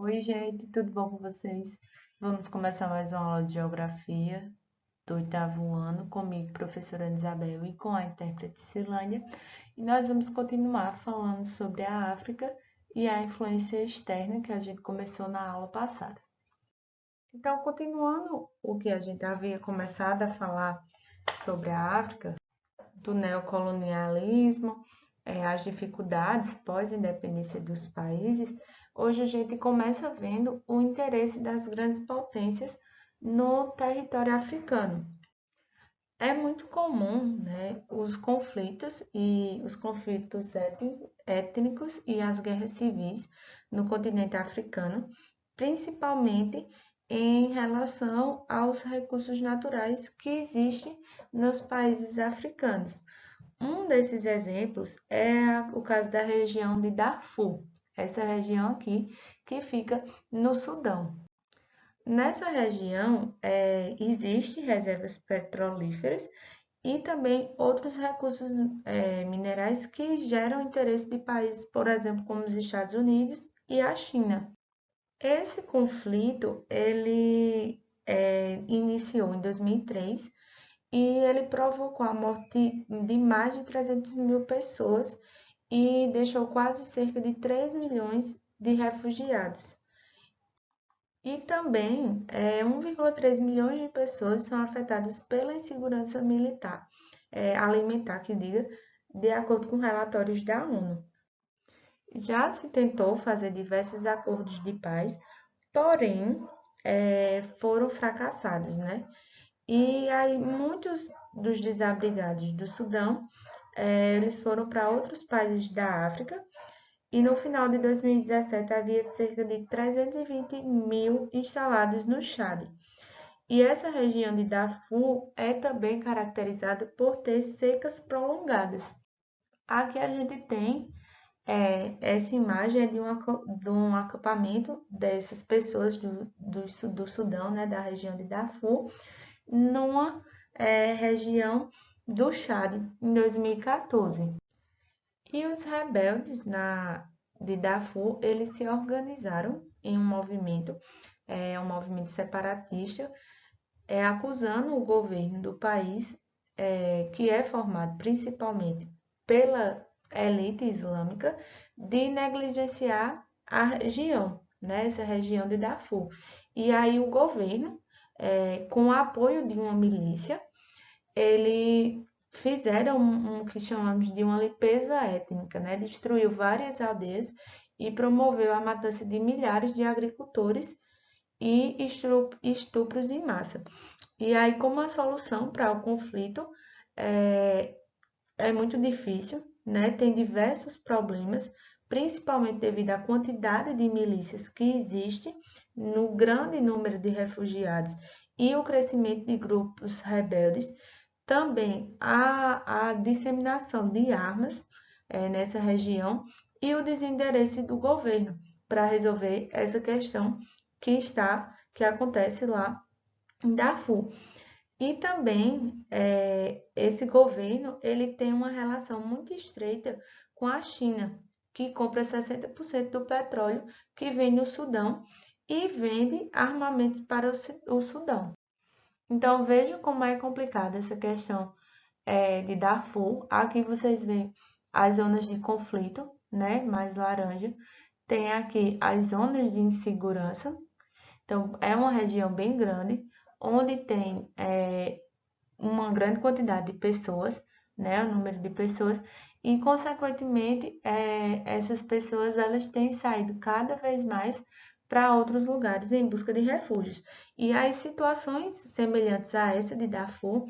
Oi, gente, tudo bom com vocês? Vamos começar mais uma aula de geografia do oitavo ano, comigo, professora Ana Isabel, e com a intérprete Silânia. E nós vamos continuar falando sobre a África e a influência externa que a gente começou na aula passada. Então, continuando o que a gente havia começado a falar sobre a África, do neocolonialismo, as dificuldades pós-independência dos países, hoje a gente começa vendo o interesse das grandes potências no território africano. É muito comum, né, os conflitos étnicos e as guerras civis no continente africano, principalmente em relação aos recursos naturais que existem nos países africanos. Um desses exemplos é o caso da região de Darfur, essa região aqui que fica no Sudão. Nessa região existem reservas petrolíferas e também outros recursos minerais que geram interesse de países, por exemplo, como os Estados Unidos e a China. Esse conflito ele iniciou em 2003 e ele provocou a morte de mais de 300 mil pessoas e deixou quase cerca de 3 milhões de refugiados. E também 1,3 milhões de pessoas são afetadas pela insegurança militar, alimentar, que diga, de acordo com relatórios da ONU. Já se tentou fazer diversos acordos de paz, porém foram fracassados, né? E aí muitos dos desabrigados do Sudão, eles foram para outros países da África e no final de 2017 havia cerca de 320 mil instalados no Chad. E essa região de Darfur é também caracterizada por ter secas prolongadas. Aqui a gente tem essa imagem é de um acampamento dessas pessoas do Sudão, né, da região de Darfur, numa região do Chad, em 2014. E os rebeldes de Darfur, eles se organizaram em um movimento separatista, acusando o governo do país, que é formado principalmente pela elite islâmica, de negligenciar a região, né, essa região de Darfur. E aí o governo, com o apoio de uma milícia, ele fizeram um que chamamos de uma limpeza étnica, né? Destruiu várias aldeias e promoveu a matança de milhares de agricultores e estupros em massa. E aí, como a solução para o conflito é, é muito difícil, né? Tem diversos problemas, principalmente devido à quantidade de milícias que existe, no grande número de refugiados e o crescimento de grupos rebeldes, também a disseminação de armas nessa região e o desinteresse do governo para resolver essa questão que acontece lá em Darfur. E também esse governo ele tem uma relação muito estreita com a China, que compra 60% do petróleo que vem no Sudão e vende armamentos para o Sudão. Então vejam como é complicada essa questão de Darfur. Aqui vocês veem as zonas de conflito, né, mais laranja. Tem aqui as zonas de insegurança. Então é uma região bem grande, onde tem uma grande quantidade de pessoas, né, o número de pessoas, e consequentemente essas pessoas elas têm saído cada vez mais para outros lugares em busca de refúgios. E as situações semelhantes a essa de Darfur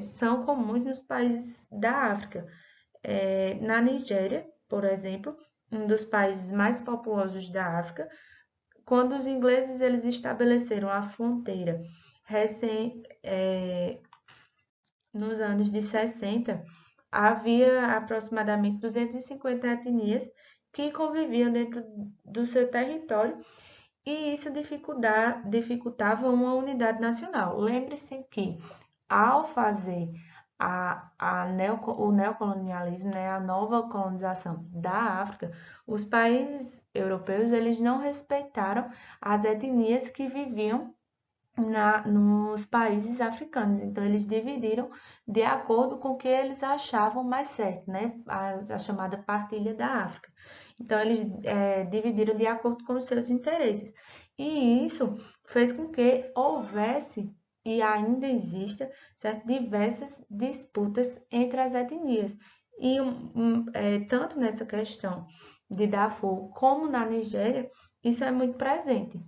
são comuns nos países da África. Na Nigéria, por exemplo, um dos países mais populosos da África, quando os ingleses eles estabeleceram a fronteira recém, nos anos de 60, havia aproximadamente 250 etnias que conviviam dentro do seu território e isso dificultava uma unidade nacional. Lembre-se que, ao fazer o neocolonialismo, né, a nova colonização da África, os países europeus eles não respeitaram as etnias que viviam nos países africanos. Então, eles dividiram de acordo com o que eles achavam mais certo, né? A chamada partilha da África. Então, eles dividiram de acordo com os seus interesses. E isso fez com que houvesse e ainda exista certo, diversas disputas entre as etnias. E tanto nessa questão de Darfur como na Nigéria, isso é muito presente.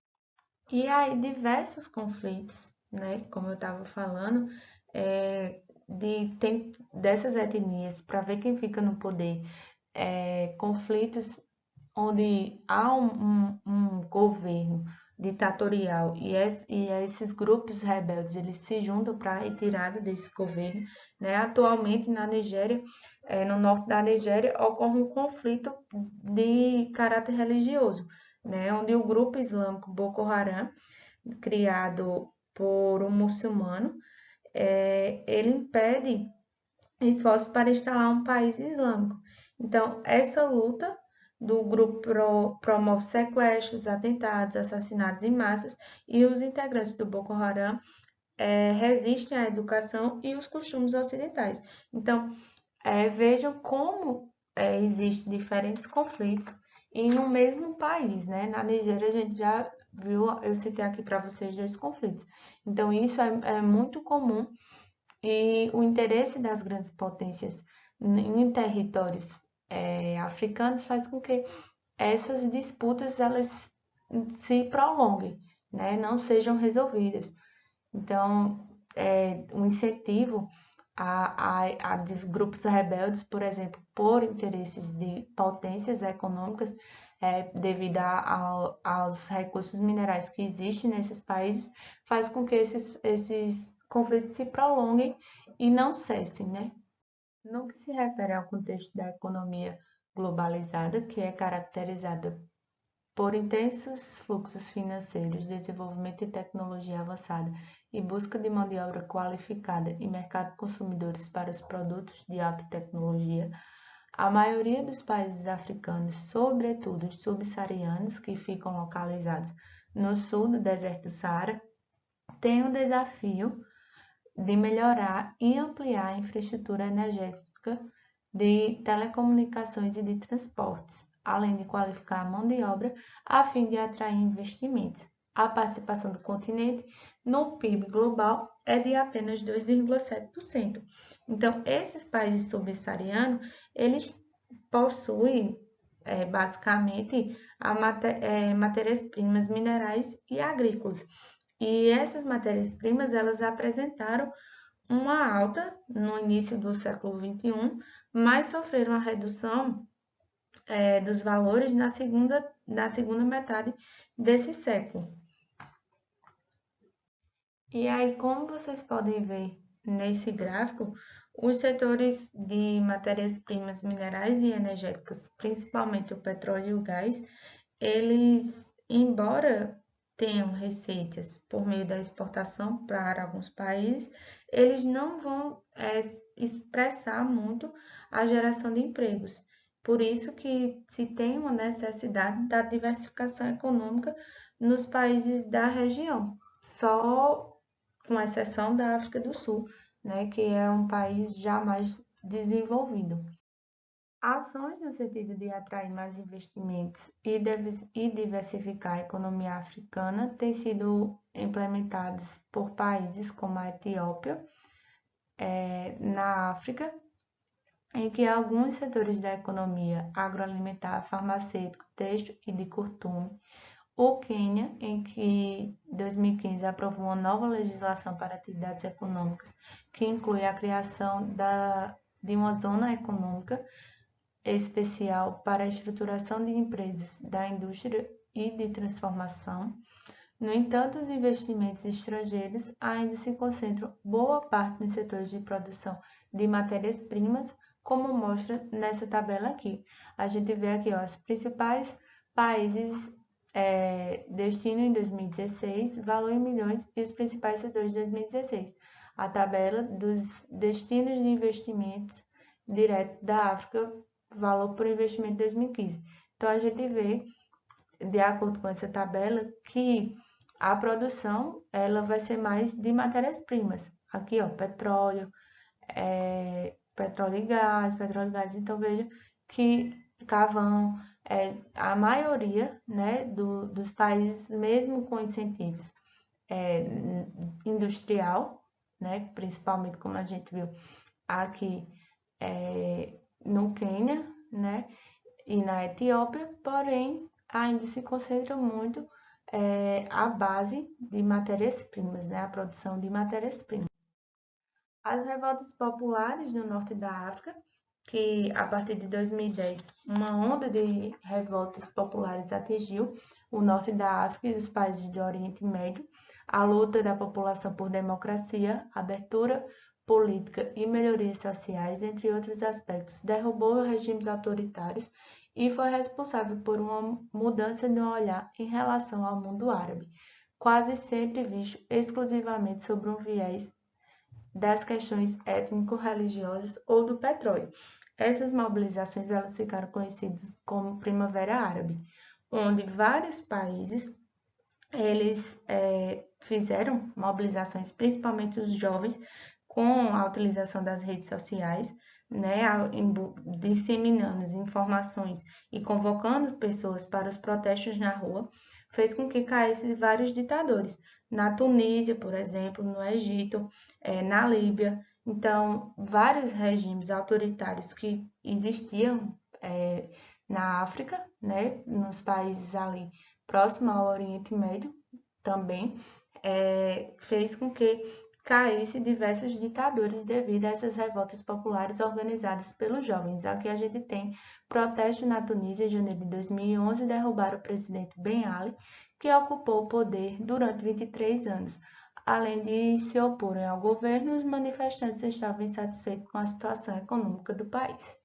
E aí, diversos conflitos, né? Como eu estava falando, tem dessas etnias, para ver quem fica no poder, conflitos onde há um governo ditatorial e esses grupos rebeldes eles se juntam para a retirada desse governo, né? Atualmente na Nigéria, no norte da Nigéria, ocorre um conflito de caráter religioso, né? Onde o grupo islâmico Boko Haram, criado por um muçulmano, ele impede esforços para instalar um país islâmico. Então, essa luta do grupo promove sequestros, atentados, assassinatos em massas e os integrantes do Boko Haram resistem à educação e os costumes ocidentais. Então, vejam como existem diferentes conflitos em um mesmo país, né? Na Nigéria, a gente já viu, eu citei aqui para vocês dois conflitos. Então, isso é muito comum e o interesse das grandes potências em territórios africanos faz com que essas disputas elas se prolonguem, né? Não sejam resolvidas. Então, um incentivo a grupos rebeldes, por exemplo, por interesses de potências econômicas, devido aos recursos minerais que existem nesses países, faz com que esses conflitos se prolonguem e não cessem, né? No que se refere ao contexto da economia globalizada, que é caracterizada por intensos fluxos financeiros, desenvolvimento de tecnologia avançada e busca de mão de obra qualificada e mercado de consumidores para os produtos de alta tecnologia, a maioria dos países africanos, sobretudo os subsaarianos, que ficam localizados no sul do deserto do Saara, tem o desafio de melhorar e ampliar a infraestrutura energética de telecomunicações e de transportes, além de qualificar a mão de obra a fim de atrair investimentos. A participação do continente no PIB global é de apenas 2,7%. Então, esses países subsaarianos, eles possuem basicamente matérias-primas minerais e agrícolas. E essas matérias-primas, elas apresentaram uma alta no início do século XXI, mas sofreram a redução dos valores na segunda metade desse século. E aí, como vocês podem ver nesse gráfico, os setores de matérias-primas minerais e energéticas, principalmente o petróleo e o gás, eles, embora tenham receitas por meio da exportação para alguns países, eles não vão expressar muito a geração de empregos. Por isso que se tem uma necessidade da diversificação econômica nos países da região, só com exceção da África do Sul, né, que é um país já mais desenvolvido. Ações no sentido de atrair mais investimentos e diversificar a economia africana têm sido implementadas por países como a Etiópia, na África, em que alguns setores da economia agroalimentar, farmacêutico, têxtil e de costume. O Quênia, em que em 2015 aprovou uma nova legislação para atividades econômicas, que inclui a criação de uma zona econômica especial para a estruturação de empresas da indústria e de transformação. No entanto, os investimentos estrangeiros ainda se concentram boa parte nos setores de produção de matérias-primas, como mostra nessa tabela aqui. A gente vê aqui ó, os principais países destino em 2016, valor em milhões e os principais setores de 2016. a tabela dos destinos de investimentos direto da África, valor por investimento de 2015. Então, a gente vê, de acordo com essa tabela, que a produção ela vai ser mais de matérias-primas. Aqui, ó, petróleo e gás. Então, veja que carvão, a maioria, né, dos países, mesmo com incentivos industrial, né, principalmente como a gente viu aqui no Quênia, né, e na Etiópia, porém ainda se concentra muito a base de matérias-primas, né, a produção de matérias-primas. As revoltas populares no norte da África, que a partir de 2010, uma onda de revoltas populares atingiu o norte da África e os países do Oriente Médio. A luta da população por democracia, abertura política e melhorias sociais, entre outros aspectos, derrubou regimes autoritários e foi responsável por uma mudança no olhar em relação ao mundo árabe, quase sempre visto exclusivamente sobre um viés das questões étnico-religiosas ou do petróleo. Essas mobilizações elas ficaram conhecidas como Primavera Árabe, onde vários países eles fizeram mobilizações, principalmente os jovens, com a utilização das redes sociais, né, disseminando informações e convocando pessoas para os protestos na rua, fez com que caíssem vários ditadores. Na Tunísia, por exemplo, no Egito, na Líbia. Então, vários regimes autoritários que existiam na África, né, nos países ali próximo ao Oriente Médio também, fez com que caísse diversos ditadores devido a essas revoltas populares organizadas pelos jovens. Aqui a gente tem protestos na Tunísia em janeiro de 2011, derrubaram o presidente Ben Ali, que ocupou o poder durante 23 anos. Além de se oporem ao governo, os manifestantes estavam insatisfeitos com a situação econômica do país.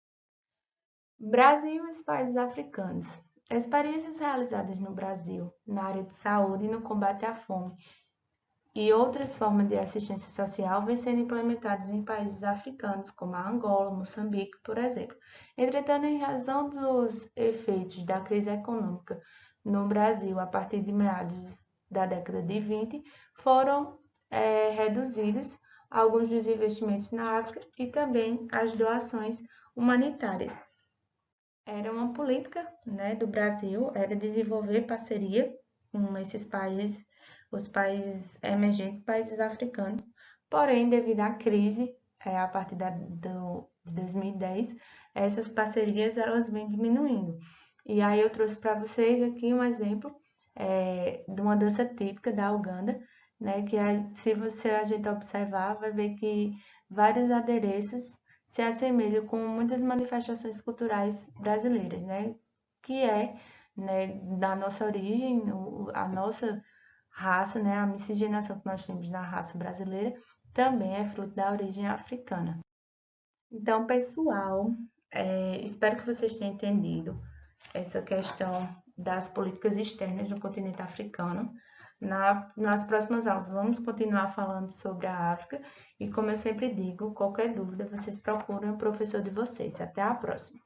Brasil e os países africanos. Experiências realizadas no Brasil na área de saúde e no combate à fome e outras formas de assistência social vêm sendo implementadas em países africanos, como a Angola, Moçambique, por exemplo. Entretanto, em razão dos efeitos da crise econômica no Brasil a partir de meados da década de 20, foram reduzidos alguns dos investimentos na África e também as doações humanitárias. Era uma política, né, do Brasil, era desenvolver parceria com esses países, os países emergentes, países africanos. Porém, devido à crise, a partir de 2010, essas parcerias elas vêm diminuindo. E aí eu trouxe para vocês aqui um exemplo de uma dança típica da Uganda, né, que se a gente observar, vai ver que vários adereços se assemelham com muitas manifestações culturais brasileiras, né? Que né, da nossa origem, a nossa raça, né, a miscigenação que nós temos na raça brasileira, também é fruto da origem africana. Então, pessoal, espero que vocês tenham entendido essa questão das políticas externas no continente africano. Nas próximas aulas, vamos continuar falando sobre a África e, como eu sempre digo, qualquer dúvida, vocês procuram o professor de vocês. Até a próxima!